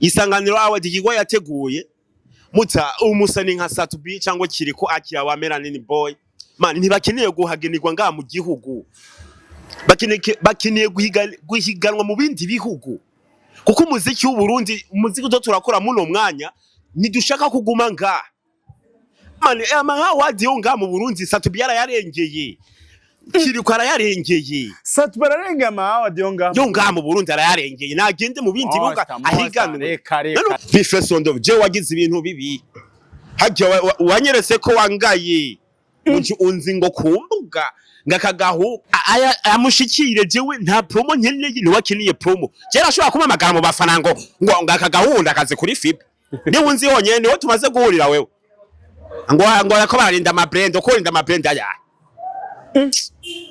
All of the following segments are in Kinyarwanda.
isanganiro award igigwa yateguye muta umusani nka Satubi cyangwa kiriko akira wa Melanin Boy man ntibakeneye guhagenirwa nga mu gihugu bakeneye guhiganwa mu bindi bihugu kuko umuziki w'u Burundi umuziki turakora muno mwanya nidushaka kuguma nga man award yo nga mu Burundi Satubi yararengeye kiriko arayarengeye Satubi ararengeye award yo nga mu Burundi arayarengeye nagende mu bindi bihugu ahiganwe bifesondo je wagize ibintu bibi hajya wanyeretse ko wangaye unzi ngo kumbuga ngakagaho amushikire jewe nta promo nkeneye ni wakiniye promo jera ashobora kumamagara mu bafana ngo ngakagahunda akaze kuri FIB ni unzi honyene niho tumaze guhurira wewe ngo yako barinda ama brand ko rinda ama brand aya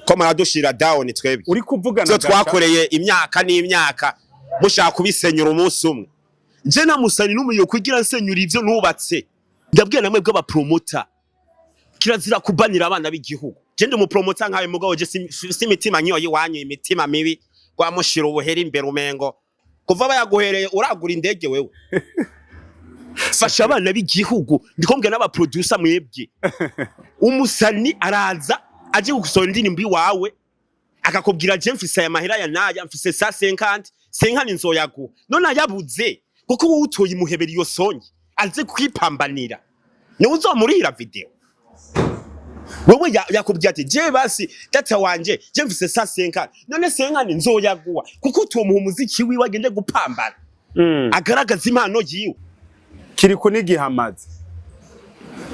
ko maradushira down twebwe uri kuvugana so twakoreye imyaka n'imyaka mushaka kubisenyura umunsi umwe je namusani n'umuyo kugira nsenyura ivyo nubatse ndabwiye namwe bwa promoter kirazira kubanira abana b'igihugu je ndi mu promoter nkawe mugabo je simitima nyoyi wanyu imitima mibi kwa mushira ubuhera imbere umengo kuva bayaguhereye uragura indege wewe fasha abana b'igihugu ndikombwe n'aba producer mwebwe umusani araza aje gusora indirimbo wawe akakubwira je mfise aya mahera ya naya mfise 50 nzoyagu none ayabuze kuko wowe utoye muhebera iyo sonye aze kwipambanira ni uzomurira video wewe yakubwira ati je basi data wanje je mfise 50 none 50 nzoyaguwa kuko utomuha umuziki wiwe agende gupambana agaragaza impano yiwe kiri kunigihamaze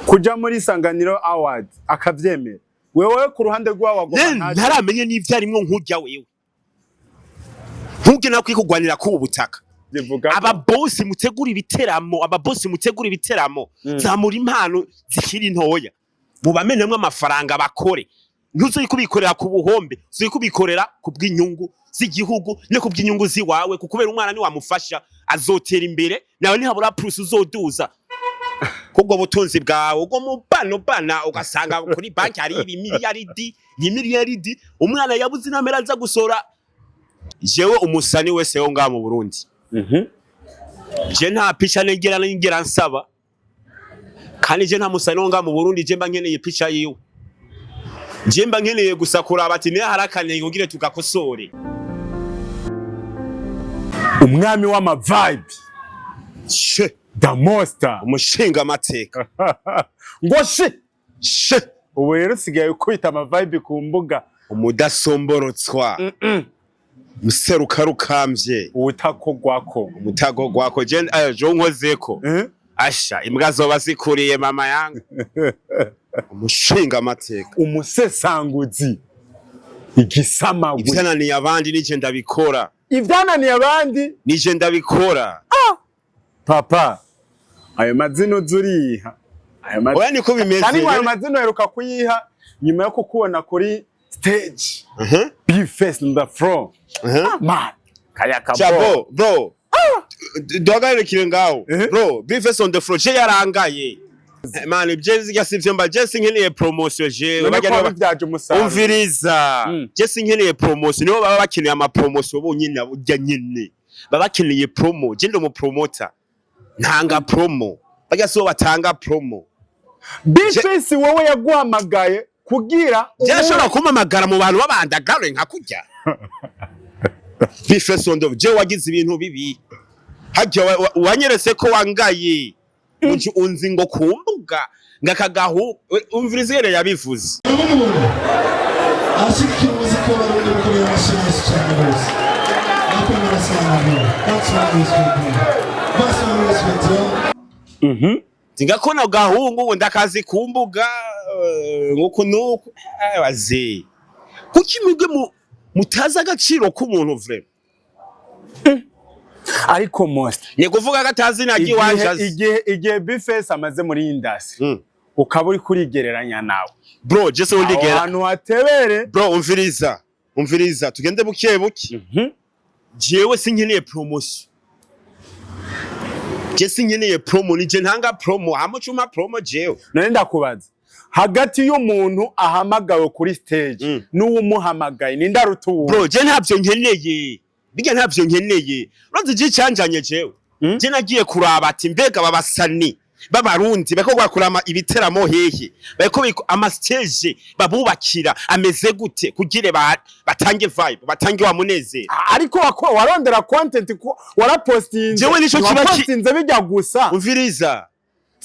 kuja muri Isanganiro Award akavyemera wewe ku ruhande rwawe agoma ntaramenye n'ivyo arimwo nkujya wewe ntuge nakwikugwanira ku ubutaka aba boss mutegura ibiteramo zamura impano zikiri ntoya mubamenemwe amafaranga bakore ntuzo kubikorera ku buhombe uzo kubikorera ku bw'inyungu z'igihugu ne ku bw'inyungu ziwawe kukubera umwana ni wamufasha azotera imbere nawe ni habura plus uzoduza kubwo butunzi bwawe ubwo mubana ugasanga kuri banki hari imiliyaridi umwana yabuze namera nza gusora jewe umusani wese yo nga mu Burundi je nta picha nengera nsaba kandi je nta musani wo nga mu Burundi je mba nkeneye picha yiwe je mba nkeneye gusa kuraba ati ne harakanye ngire tukakosore umwami w'ama vibe da mosta umushinga amateka ngo she ubu rero sigaye kwita ama vibe ku mbuga umudasomborotswa museruka rukambye utakogwako je ayo nkozeko asha imbwa zo bazikuriye mama yangu umushinga amateka umusesanguzi igisamagwe ivyananiye abandi nije ndabikora nije ndabikora papa ayo mazino zuriha oya niko bimeze kandi ayo mazino heruka kuyiha nyuma yo kukubona kuri stage be face on the floor man kaya kabo bro dogare kirengaho bro be face on the floor je yarangaye man je yasivye mba je sinkeneye promotion je umviriza je sinkeneye promotion nibo baba bakeneye ama promotion bonyine burya nyine baba bakeneye promo je ndo mu promoter ntanga promo bajya so batanga promo bifesi wowe yaguhamagaye kugira yashobora kumamagara mu bantu babandagare nka kujya bifesi ndo je wagize ibintu bibi hajya wanyeretse ko wangaye unzi ngo kumbuga ngakagaho umvirizere yabivuze ashiki muziki w'abarundi mukoreye amashimwe cyane rwose nakwemera sana that's why we speak Tingakona gahungu ndakazi kumbuga nguko nuko wazi kuki mwebwe mutaza agaciro k'umuntu vrema ariko mosta ni kuvuga gatazi nagi wanje igihe bifesi amaze muri industry ukaba uri kurigereranya nawe bro je so ndigera abantu watebere bro umviriza tugende buke jewe sinkeneye promotion je sinkeneye promo nije ntanga promo amucuma promo jewe none ndakubaza hagati y'umuntu ahamagawe kuri stage n'uwumuhamagaye nindarutuwe bro je ntavyo nkeneye biga ntavyo nkeneye urazi je cyanjanye jewe je nagiye kuraba ati mbega babasani b'abarundi bako bakurama ibiteramo hehe bako ama stage babubakira ameze gute kugire batange vibe batange wa munezero ariko warondera content ko warapostinze jewe nico kibapostinze bijya gusa umviriza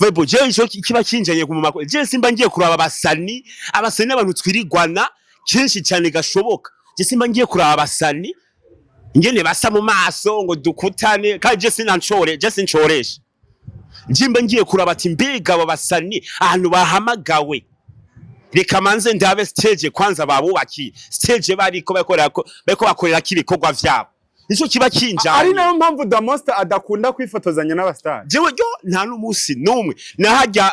Vebo je ico kiba kinjanye ku mumako je simba ngiye kuraba abasani n'abantu twirigwana kenshi cyane gashoboka je simba ngiye kuraba abasani ingene basa mu maso ngo dukutane kandi je sincoresha Jimba ngiye kuraba ati mbega babasani ahantu bahamagawe reka manze ndabe stage kwanza babubaki stage bariko bakorera kibikorwa vyabo nico kiba kinjanye ari nayo mpamvu the mosta adakunda kwifotozanya n'abastar jewe ryo nta n'umusi numwe nahajya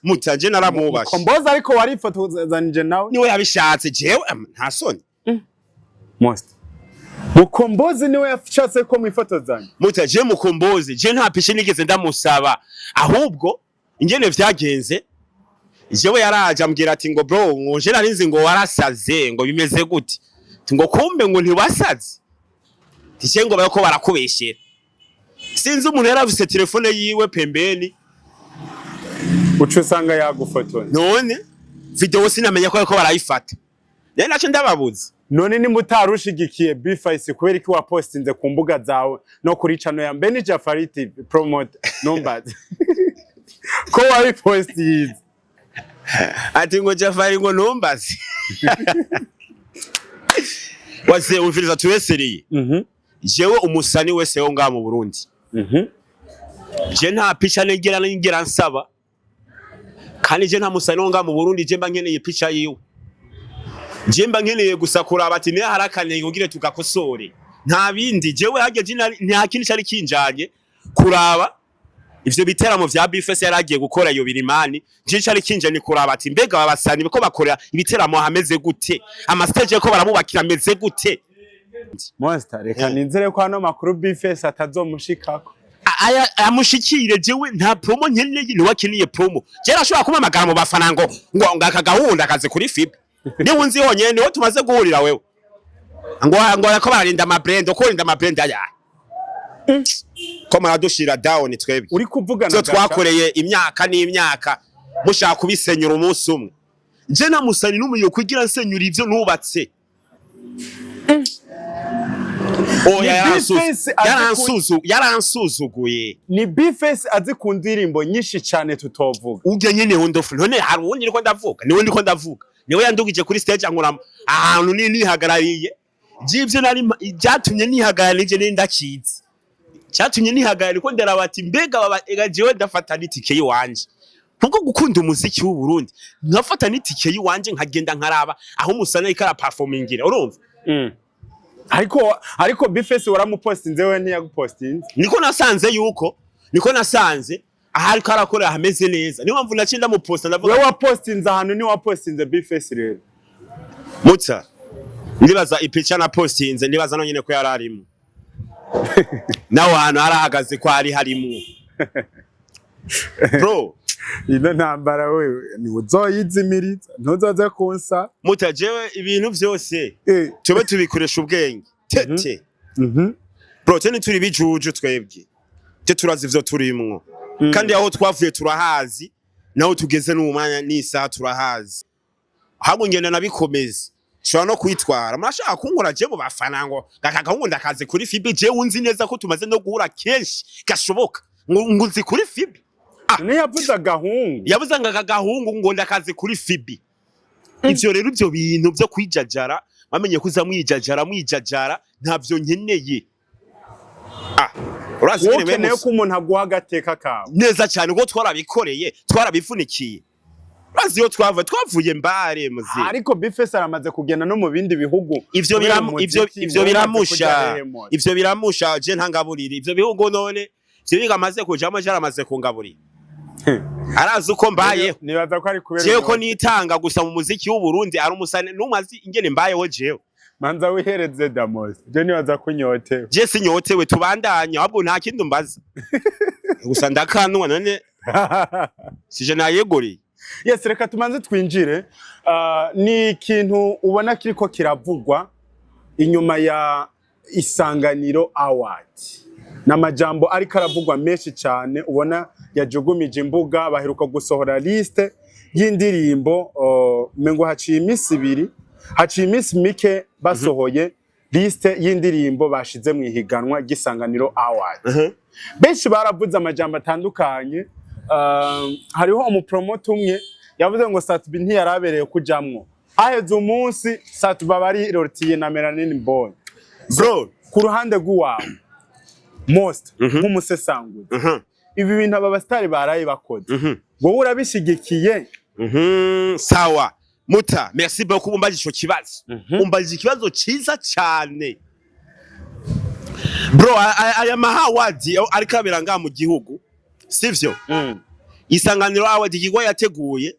mutaje naramubasha komboza ariko warifotozanije nawe niwe yabishatse jewe nta soni mosta Mukombozi niwe yashatse ko mwifotozanya mutaje mukombozi je nta pishe nigeze ndamusaba ahubwo ingene vyagenze jewe yaraje ambwira ati ngo bro nje narinzi ngo warasaze ngo bimeze gute ngo kumbe ngo ntiwasaze tishe ngo bayoko barakubeshera sinzi umuntu yaravise telefone yiwe pembeni uco usanga yagufotoye none video sinamenya ko barayifata nari naco ndababuza none ni mutarushigikiye B5 kubera iki wapostinze ku mbuga zawe no kuri channel ya Mbeni Jafari TV promote numbers ko wari postinze ati ngo Jafari ngo numbers wase umfiriza tuweseriye jewe umusani wese yo nga mu Burundi je nta picha ngira nsaba kandi je nta musani wo nga mu Burundi je mba nkeneye picha yiwe Jemba nkeneye gusa kuraba ati ne harakanye ngire tukakosore nta bindi jewe hageje nta kindi cyari kinjanye kuraba ivyo biteramo vya B5 yaragiye gukora iyo birimani je cyari kinjanye kuraba ati mbega babasani biko bakora ibiteramo hameze gute ama stage ko barabubakira ameze gute Monster reka ninzere ko hano makuru B5 atazomushikako aya amushikire jewe nta promo nkeneye ni wakiniye promo je rashobora kumamagara mu bafana ngo akagahunda akaze kuri FIB ni unzi honyene niho tumaze guhurira wewe ngo ko barinda ama brand ko rinda ama brand aya ko maradushira down twebwe uri kuvugana zo twakoreye imyaka n'imyaka mushaka kubisenyura umunsi umwe je namusani n'umuyo kugira nsenyura ivyo nubatse yaransuzuguye ni B5 azi ku ndirimbo nyinshi cyane tutovuga uje nyene hondofu none hari uwundi niko ndavuga niwe yandugije kuri stage ankora ahantu nihagarariye jivyo nari byatumye nihagararije n'indakizi cyatumye nihagarariye ko ndarabati mbega baba jewe ndafata nitike yiwanje kuko gukunda umuziki w'u Burundi nkafata nitike yiwanje nkagenda nkaraba aho musana ikara performingira urumva ariko B5 waramupostinze we ntiyagupostinze niko nasanze ahari karakora hameze neza niyo mpamvu nacinda mu posta ndavuga wewe wapostinze ahantu ni wapostinze B5 rero muta ndibaza ipicha na postinze ndibaza no nyine ko yararimo nawe hano harahagaze ko ari harimo bro ino ntambara wewe ni uzoyizimiriza ntuzoze kunsa muta jewe ibintu byose tube tubikoresha ubwenge tete bro tene turi bijuju twebwe turazi ivyo turimwo kandi aho twavuye turahazi naho tugeze n'umwanya n'isaha turahazi ahubwo ngenda nabikomeze shobora no kwitwara murashaka kunkora je mu bafana ngo gakagahungu ndakaze kuri FIB je unzi neza ko tumaze no guhura kenshi gashoboka ngo nzi kuri FIB ne yavuze agahungu ngo ndakaze kuri FIB ivyo rero ivyo bintu byo kwijajara bamenye kuza mwijajara ntavyo nkeneye Ukeneye ko umuntu aguha agateka kawe neza cyane ngo twarabikoreye twarabivunikiye bazi yo twavuye mbare muzi ariko B5 aramaze kugenda no mu bindi bihugu ivyo biramusha je ntangaburira ivyo bihugu none bigamaze kujamo jaramaze kungaburira arazi uko mbaye nibaza ko ari kubera je ko nitanga gusa mu muziki w'u Burundi ari umusane numazi ingene mbayeho jewe manza wihereze damos je nibaza kunyotewe je sinyotewe tubandanya ahubwo nta kindi mbaza gusa ndakanwa none sije nayegori yes reka tumanze twinjire ni ikintu ubona kiriko kiravugwa inyuma ya Isanganiro Award n'amajambo ariko aravugwa menshi cyane ubona yajugumije imbuga baheruka gusohora liste y'indirimbo mengo haciye iminsi 2 haciye iminsi mike basohoye liste y'indirimbo bashize mu ihiganwa gisanganiro award benshi baravuze amajambo atandukanye hariho umupromote umwe yavuze ngo Satubi ntiyarabereye kujamwo aheze umunsi Satuba bari rotiye na Melanin Boy bro ku ruhande rw'uwawe mosta nk'umusesanguzi ibi bintu aba bastari baraye bakoze wowe urabishigikiye sawa muta merci beaucoup umbaje ico kibazo umbaje ikibazo ciza cyane bro aya mahawadi ariko abera nga mu gihugu sivyo isanganiro award igwa yateguye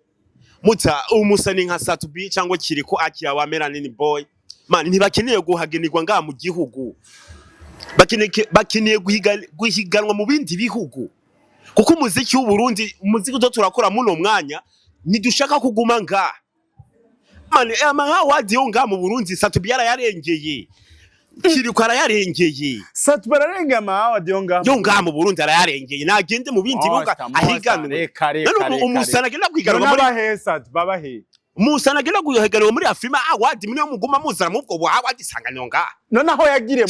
muta umusani nka Satubi cyangwa kiriko akira wa Melanin Boy man ntibakeneye guhagenirwa nga mu gihugu bakeneye guhiganwa mu bindi bihugu kuko umuziki w'u Burundi umuziki uto turakora muno mwanya nidushaka kuguma nga man amahawadi yo nga mu Burundi Satubi yarayarengeye kiriko arayarengeye Satubi ararengeye amahawadi yo nga mu Burundi arayarengeye nagende mu bindi bihugu ahiganwe none umusana agenda kwiganwa muri babahesa babahe umusana agenda guhiganwa muri Afrima award mwe muguma muzana mu bwo award isanganiro nga none aho yagiriye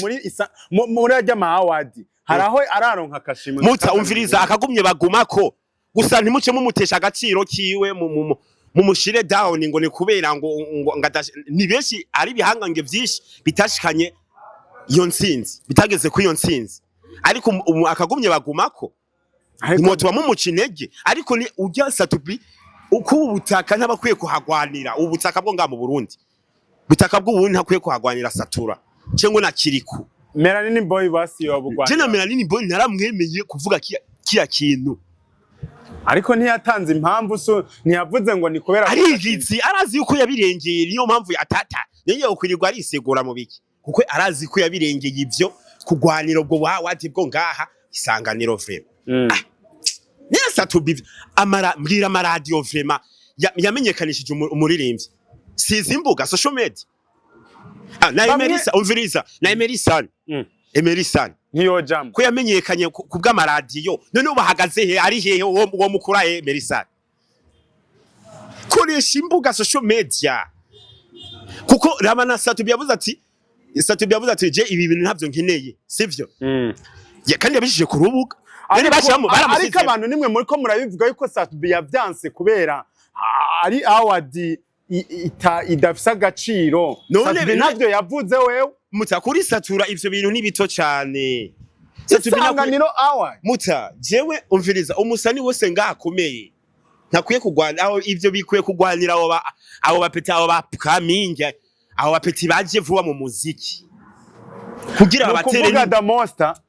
muri ajya amahawadi haraho araronka kashimwe muta umviriza akagumye bagumako gusa ntimuce mumutesha agaciro kiwe mu mushire down ngo ni kubera ngo ni benshi ari bihangange byinshi bitashikanye iyo ntsinzi bitageze ku iyo ntsinzi ariko akagumye bagumako imoto bamumuca intege ariko ni ujya Satubi uko ubutaka ntabakwiye kuhagwanira ubutaka bwo nga mu Burundi butaka bwo Burundi ntakwiye kuhagwanira Satura cengo na Kiriku Melanin Boy basi yobugwa je na Melanin Boy naramwemeye kuvuga kiya kintu ariko ntiyatanze impamvu so ntiyavuze ngo ni kubera arigizi arazi yuko yabirengeye niyo mpamvu atata yeye ukwirirwa arisegura mu biki kuko arazi ko yabirengeye ivyo kugwanira ubwo wati bwo ngaha isanganiro vrema neza Satubi mbwira amaradio vrema yamenyekanishije umuririmbyi sizi imbuga social media na Emerisa umviriza na Emerisa niyo jambo ko yamenyekanye kubw'amaradiyo none ubahagaze he ari hehe uwo mukura Emerisa koresha imbuga social media kuko rabana Satubi yavuze ati je ibi bintu ntavyo nkeneye sivyo kandi yabishije ku rubuga none bashamo ariko abantu nimwe muri ko murabivuga yuko Satubi yavyanse kubera ari award idafisa agaciro Satubi navyo yavuze wewe muta kuri Satura ivyo bintu ni bito cyane Isanganiro award muta jewe umviriza umusani wose ngakomeye ntakwiye kugwana aho ivyo bikwiye kugwanira abo bapeti abo bakaminge abo bapeti baje vuba mu muziki kugira abatere ni mosta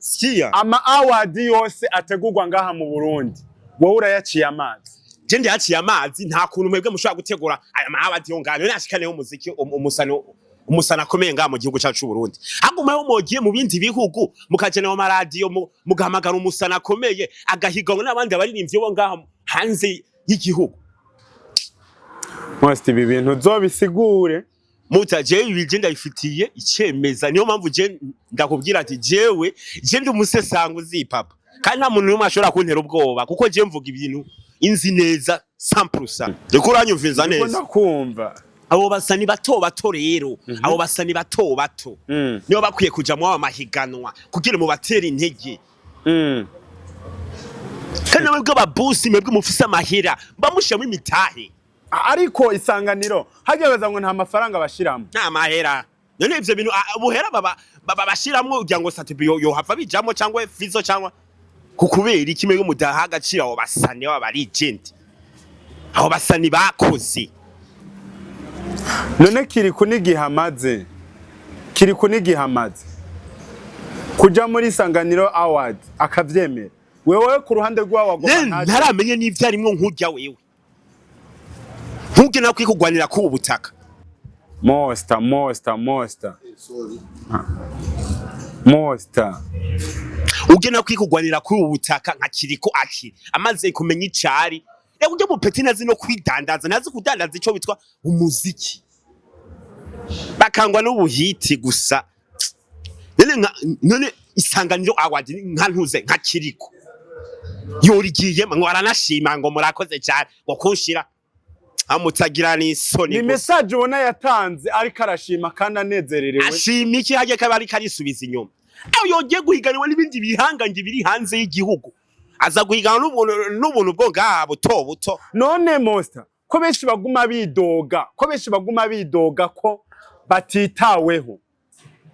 ama award yose ategurwa ngaha mu Burundi wowe urayaciye amazi je ndiyaciye amazi nta kuntu mwebwe mushobora gutegura aya award yo ngano nashikaneho umuziki umusana akomeye ngaha mu gihugu cyacu Burundi agumaho mogiye mu bindi bihugu mukajenera mu radio mugahamagara umusana akomeye agahiganwa n'abandi abaririmbyi bo ngaha hanze y'igihugu Mosta ibi bintu uzobisigure muta jewe ibije ndayifitiye icemeza niyo mpamvu je ndakubwira ati jewe je ndi umusesanguzi papa kandi nta muntu n'umwe ashobora kuntera ubwoba kuko je mvuga ibintu inzi neza 100% reko uranyumviza neza ndakumva abo basani bato rero abo basani bato niyo bakwiye kuja mu amahiganwa kugira mu batera intege kandi mwebwe ababusi mwebwe mufise amahera bamushamo imitahe ariko isanganiro hagebeza ngo nta mafaranga bashiramo nta mahera none ivyo bintu buhera babashiramwe kugira ngo Satubi yo hava bijamo cyangwa fizo cyangwa kukubera ikimwe yo mudaha agaciro abo basani baba legend abo basani bakoze none kiri kunigihamaze kuja muri Isanganiro award akavyemera wewe ku ruhande rwawe agomba ntaramenye n'ivyo arimwo nkujya wewe ntuge nakwi kugwanira ku ubutaka mosta ugena kwikugwanira kuri ubutaka nka kiriko aki amaze kumenya icari rero ujye mu peti nazi no kwidandaza nazi kudandaza ico bitwa umuziki bakangwa n'ubuhiti gusa none isanganiro award nka ntuze nka kiriko yorigiye ngo aranashima ngo murakoze cyane ngo kunshira amutagira n'isoni ni message ubona yatanze ariko arashima kandi anezererewe ashima iki haje kabari karisubiza inyuma aho yogiye guhiganwa n'ibindi bihanganje biri hanze y'igihugu aza guhiganwa n'ubuntu bwo ngabo buto none Mosta ko benshi baguma bidoga ko batitaweho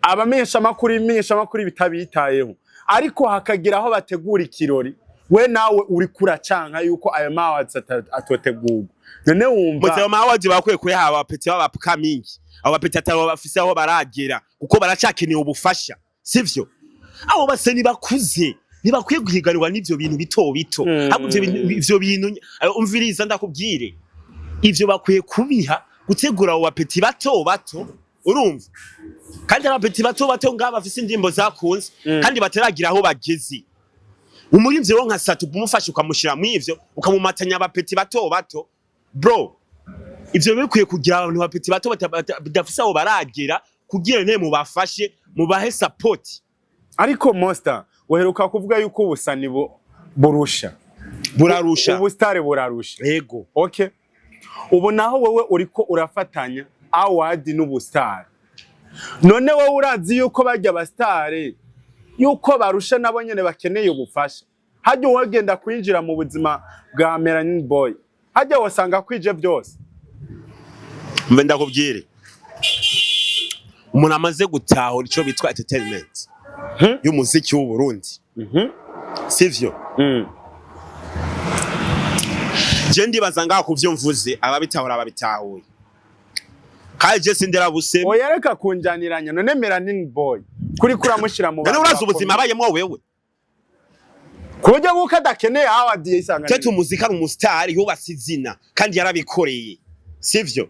abamenyesha makuru bitabitayeho ariko hakagira aho bategura ikirori we nawe uri kuracanka yuko ayo mawazi atotegurwa none wumva muze mawazi bakwiye kuyaha abapeti b'abapkamingi abo bapeti atabo bafise aho baragera kuko baracakeneye ubufasha sivyo abo base nibakuze ntibakwiye guhiganirwa n'ivyo bintu bito ahubwo ivyo bintu umviriza ndakubwire ivyo bakwiye kubiha gutegura abo bapeti bato urumva kandi abapeti bato ngaba bafise indimbo zakunze kandi bateragira aho bageze umurivye ro nka satu bumufasha ukamushira mw'ivyo ukamumatanya abapeti bato bro ivyo bikwiye kugira abantu bapeti bato badafise aho baragera kugira ne mubafashe mubahe support ariko Mosta weheruka kuvuga yuko ubusani burarusha ubustare burarusha yego okay ubu naho wewe uriko urafatanya award n'ubustare none wowe urazi yuko bajya abastare yuko barusha nabo nyene bakeneye ubufasha hajye wagenda kwinjira mu buzima bwa Melanin Boy hajye wasanga kwije byose mbe ndakubwire umuntu amaze gutahura ico bitwa entertainment y'umuziki w'u Burundi sivyo je ndibaza ngaho kuvyo mvuze ababitahura babitahuye kaje sindera buse oyareka kunjaniranya none Melanin Boy kuri kuramushira mu bana uraza ubuzima abayemo wewe kujya guka dakeneye award yisanga cyo umuzika umustar yubase izina kandi yarabikoreye sivyo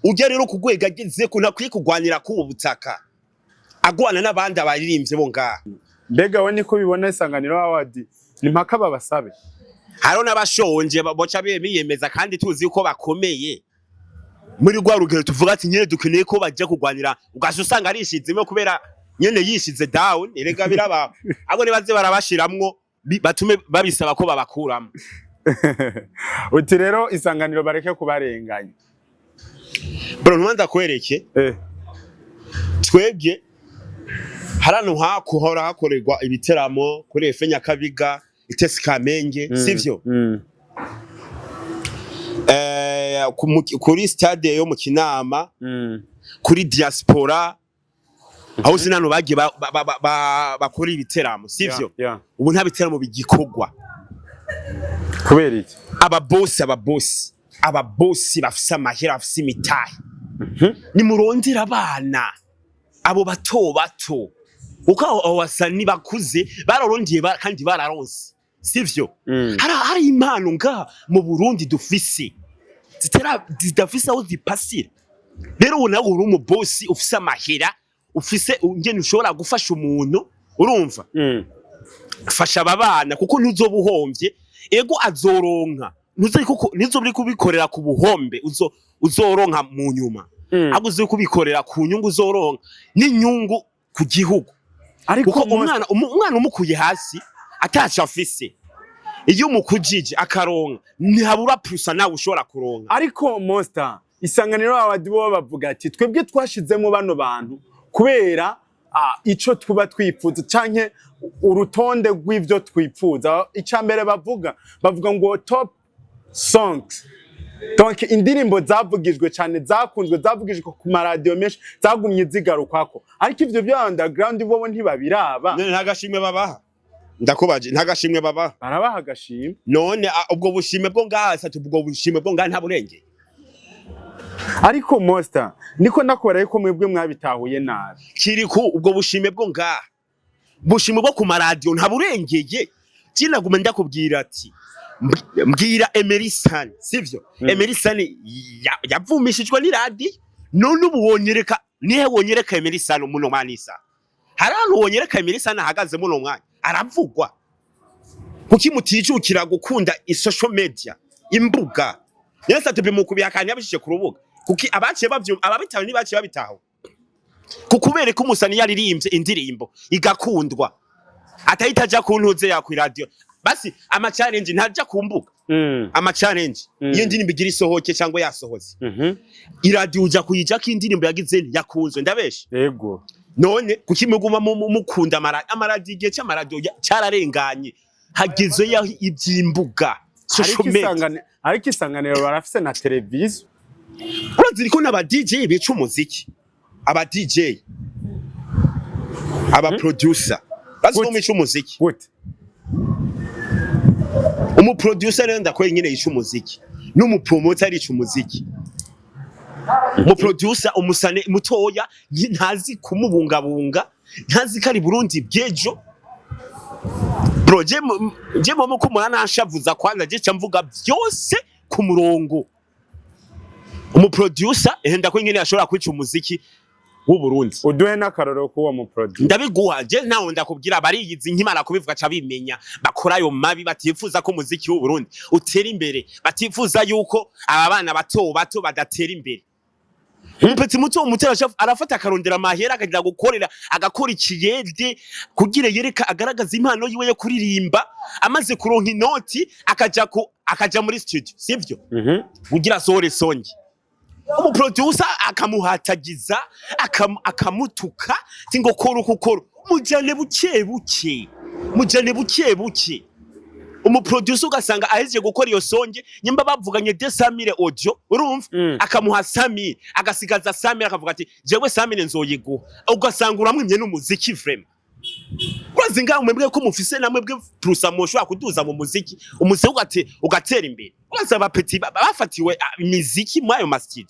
ujya rero kugwega ageze ko nakwiye kugwanira ku butaka agwana n'abandi abaririmbye bo ngaha mbega we niko bibona isanganiro award ni mpaka babasabe haro n'abashonje boca biyemeza kandi tuzi uko bakomeye muri rwa rugero tuvuga ati nyene dukeneye ko bajya kugwanira ugasha usanga arishizemo kubera nyene yishize down erega biraba abo nibaze barabashiramwo batume babisaba ko babakuramo uti rero isanganiro bareke kubarenganya bro nwanza kwereke twebwe harano hakuhora hakorerwa ibiteramo kuri Efe Nyakabiga Itesi Kamenge sivyo kuri stade yo mu Kinama kuri diaspora aho sinano bagiye bakora ibiteramo sivyo ubu nta biteramo bigikogwa kubera iki ababosi bafisa amahera bafisa imitahe ni murondera abana abo bato uko abo basani bakuze bararondeye kandi bararonse sivyo hari impano nga mu Burundi dufise zidafise aho zipasira rero ubona uri umubosi ufise amahera ufise ngene ushobora gufasha umuntu urumva fasha ababana kuko ntuzobuhombye ego azoronka ntuzoburi kubikorera ku buhombe uzoronka mu nyuma ahubwo uzi kubikorera ku nyungu uzoronka n'inyungu ku gihugu ariko umwana umukuye hasi atacha afise iyo umukujije akaronka ntihabura plusa nawe ushobora kuronka ariko Mosta isanganiro abadibo bavuga ati twebwe twashizemo bano bantu kubera ico tuba twifuza canke urutonde rw'ivyo twifuza icambere bavuga ngo top songs donc indirimbo zavugijwe cyane zakunzwe zavugijwe ku maradio menshi zagumye zigarukako ariko ivyo bya underground bobo ntibabiraba ntagashimwe babaha ndakubaje ntagashimwe babaha barabaha agashimwe none ubwo bushime bwo ngasa ubwo bushime bwo nta burenge ariko Mosta niko nakora yuko mwebwe mwabitahuye nabi kiriko ubwo bushime bwo ngaha bushime bwo ku maradio nta burengeye kinaguma ndakubwira ati mbwira Emerson sivyo Emerson yavumishijwe ni radio none ubonyereka nihe wonyereka Emerson muno manisa harano wonyereka Emerson ahagaze muno mwanya aravugwa kuki mutijukira gukunda social media imbuga yesa tubimukubiye akanya abishije ku rubuga kuki abaciye bavyo ababitaho ni baciye babitaho kukubere ko umusani yaririmbye indirimbo igakundwa atahita aja kuntuze ya ku radio basi ama challenge ntaja kumbuga ama challenge iyo ndirimbo igira isohoke cyangwa yasohoze iradio uja kuyija ko indirimbo yagize yakunzwe ndabeshe yego none kukimuguma mukunda amaradi igihe cy'amaradio cyararenganye hagize ya ibyimbuga social media ariko isanganiro barafise na televiziyo urazi ko n'aba DJ bica umuziki aba DJ aba producer bazi ko mica umuziki gute umu producer rero ndakwe nyine yica umuziki n'umu promoter yica umuziki mu producer umusane mutoya ntazi kumubungabunga ntazi kari Burundi byejo bro je momo ko mwana nshavuza kwanza je camvuga byose ku murongo umu producer ndakwe nyine ashobora kwica umuziki w'u Burundi uduhe n'akaroro kuwa mu producer ndabiguha je naho ndakubwira bariyizi nkimara kubivuga ca bimenya bakora ayo mabi batifuza ko umuziki w'u Burundi utera imbere batifuza yuko aba bana bato badatera imbere umpetse muto umutera arafata akarondera mahera akagira gukorera agakora ikiyede kugira yereka agaragaza impano yiwe yo kuririmba amaze kuronka inoti akaja muri studio sivyo kugira sohore songi umu producer akamuhatagiza akamutuka tingo kora mujane buke umu producer ugasanga aheje gukora iyo songe nyimba bavuganye 200,000 audio urumva akamuha 100,000 agasigaza 100,000 akavuga ati jewe 100,000 nzoyiguha ugasanga uramwimye n'umuziki frame kwazi ngaho mwebwe ko mufise namwe bwe prusa moshwa kuduza mu muziki umuziki ugatera imbere kwaza abapeti bafatiwe imiziki mwayo masjid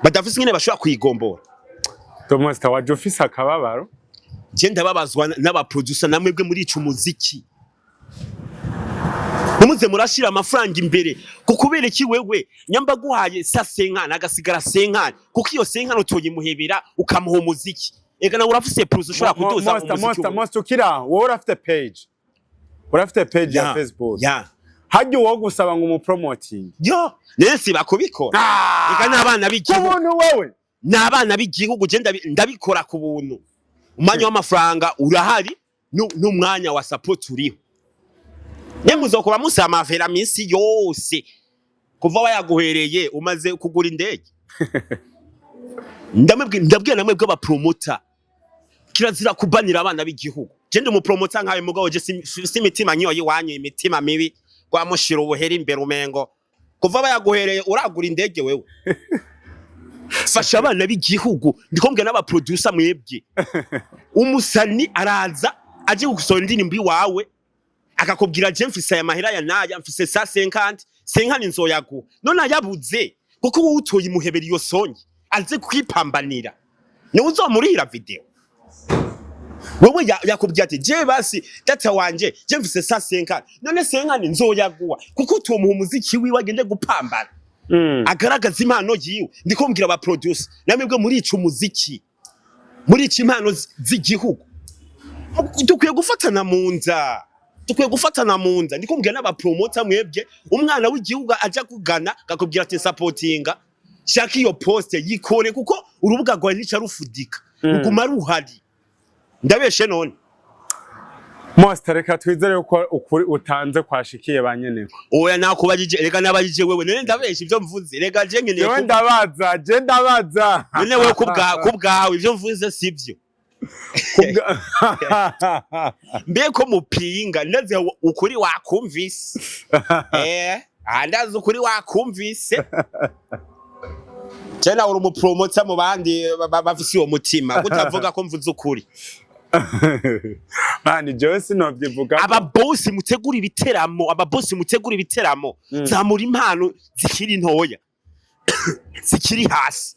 badafise ngene bashobora kuyigombora Mosta waje office akababaro je ndababazwa n'aba producer namwe bwe muri ico muziki Numuze murashira amafaranga imbere kukubera iki wewe nyamba guhaye sa senkana agasigara senkana kuko iyo senkana utoyimuhebera ukamuha umuziki ega na urafise plus ushobora kuduza umuziki Mosta ukira wowe urafite page ya Facebook hajye wo gusaba ngo umupromoting yo nese bakubikora ega n'abana b'igihugu kubuntu wewe n'abana b'igihugu je ndabikora ku buntu umanya w'amafaranga urahari n'umwanya wa support uriho Nemuzo kuba musama vera minsi yose kuva wayaguhereye umaze kugura indege ndabwiye namwe bwa promoter kirazira kubanira abana b'igihugu je ndi mu promoter nkaye mugabo je si mitima nyoyi wanyu imitima mibi kwa mushira ubuhera imbere umengo kuva bayaguhereye uragura indege wewe fasha abana b'igihugu ndikombwe n'aba producer mwebwe umusani araza aje gusora indirimbo wawe akakubwira je mfise aya mahera ya naya mfise sa 50 nzoyagu none ayabuze kuko wowe utoyimuhebera iyo sonye aze kwipambanira ni uzomurira video wewe yakubwira ati je basi data wanje je mfise sa 50 none 50 nzoyaguwa kuko utomuha umuziki wiwe agende gupambana agaragaza impano yiwe ndikombwira aba producer namwe muri ico muziki muri ico impano z'igihugu dukwiye gufatana mu nda ndikumbwira n'aba promoter mwebwe umwana w'igihugu aja kugana gakubwira ati supportinga shaka iyo post yikore kuko urubuga rwa nica rufudika uguma ruhari ndabeshe none Mosta reka twizere ko ukuri utanze kwashikiye banyeneko oya nakubajije reka nabajije wewe none ndabeshe ivyo mvuze reka je nkeneye ko ndabaza none wewe kubwawe ivyo mvuze sivyo mbeko mupinga ndaze ukuri wakumvise andaze ukuri wakumvise cyana uri umupromoter mu bandi bafise uwo mutima gutavuga ko mvuze ukuri Mani Jose no byivuga aba boss mutegura ibiteramo zamura impano zikiri ntoya zikiri hasi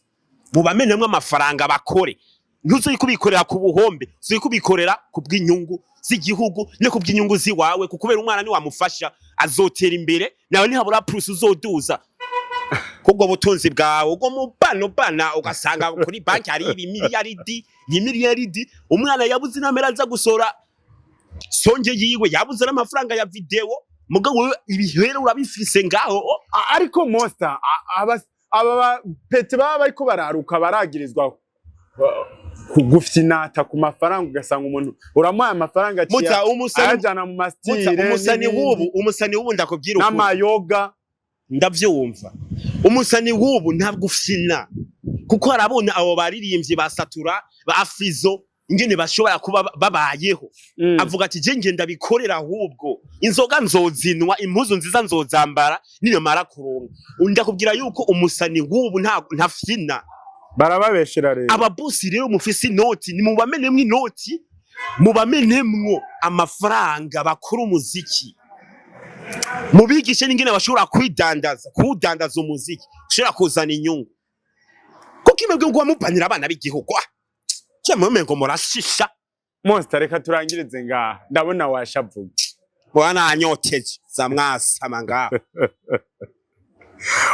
mubamenemwe amafaranga bakore ntuzo yikubikorera ku buhombe zo yikubikorera ku bw'inyungu z'igihugu ne ku bw'inyungu ziwawe kukubera umwana ni wamufasha azotera imbere nawe ni habura plus uzoduza kubwo butunzi bwawe ubwo mubana ugasanga kuri banki hari imiliyaridi umwana yabuze namera za gusora songe yiwe yabuze n'amafaranga ya video mugabo ibihera urabifise ngaho ariko Mosta aba pete baba bariko bararuka baragirizwaho kugufinata ku mafaranga ugasanga umuntu uramuha amafaranga ayajana mu mastire umusani wubu ndakubwira ukuri n'amayoga ndavyumva umusani wubu ntabwo ufina kuko harabona abo baririmbyi basatura ba Fizo ingene bashobora kuba babayeho avuga ati je ngenda bikorera ahubwo inzoga nzozinwa impuzu nziza nzozambara niyo mara kuronka ndakubwira yuko umusani wubu ntafina barababeshera rero ababosi rero mufise inoti ni mubamenemwe inoti mubamenemwo amafaranga bakora umuziki mubigishe n'ingene bashobora kudandaza umuziki ushobora kuzana inyungu kuko imebwe ngo wamupanira abana b'igihugu cyamwe ngo murashisha Mosta reka turangirize ngaha ndabona washavuga bwana anyoteje za mwasama ngaha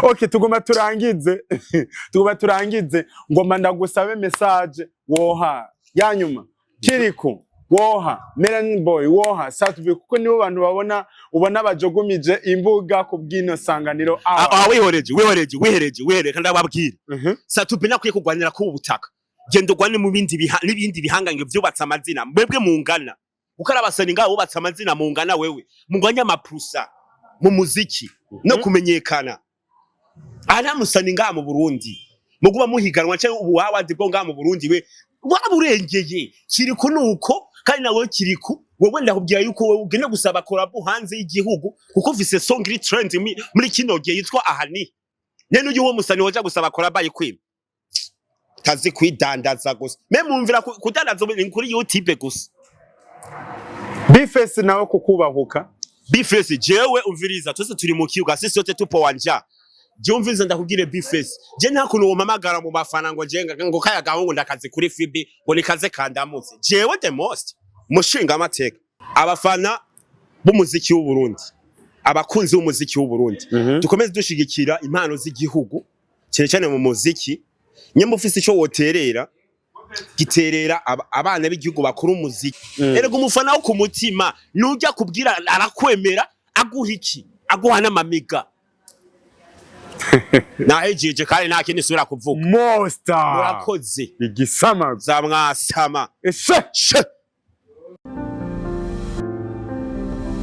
Okay tuguma turangize ngoma ndagusabe message woha yanyuma kiriko woha Melanin Boy woha Satube kuko nibo bantu ubona bajogumije imbuga ku bwino sanganiro wihereje kandi ababwira Satube nakwiye kugwanira ku butaka genda ugwane mu bindi bihangange vyubatse amazina mwebwe mungana kuko arabasani ngaho bubatse amazina mungana wewe mungwanya amaprusa mu muziki no kumenyekana aramusani ngaha mu Burundi muguba muhiganwa cyangwa ubuwawadi bwo ngaha mu Burundi we waburengeye kiriko nuko kandi nawe kiriko wowe ndakubwira yuko wowe ugene gusaba korabo hanze y'igihugu kuko ufise song iri trend muri kino gihe yitwa ahani nene uyu wo musani waje gusaba korabo yikwima kazi kwidandaza gusa memumvira kudandaza kuri YouTube gusa Bifese nawe kukubahuka Bifese jewe umviriza twese turi mu kibuga sisi yote tupo wanja Jumviza ndakubwire Bifese je nta kuntu womamagara mu bafana ngo jenga ngo kaya gahungu ndakazi kuri Fibi ngo nikaze kandamutse jewe the most mushinga amateka abafana b'umuziki w'u Burundi abakunzi b'umuziki w'u Burundi dukomeze dushigikira impano z'igihugu cyane mu muziki nyemba ufise ico woterera giterera abana b'igihugu bakuru umuziki erego umufana wo ku mutima nujya kubwira arakwemera aguhiki aguhana mamiga nahejeje kandi nta kindi sura kuvuga Mosta murakoze igisama za mwasama eshe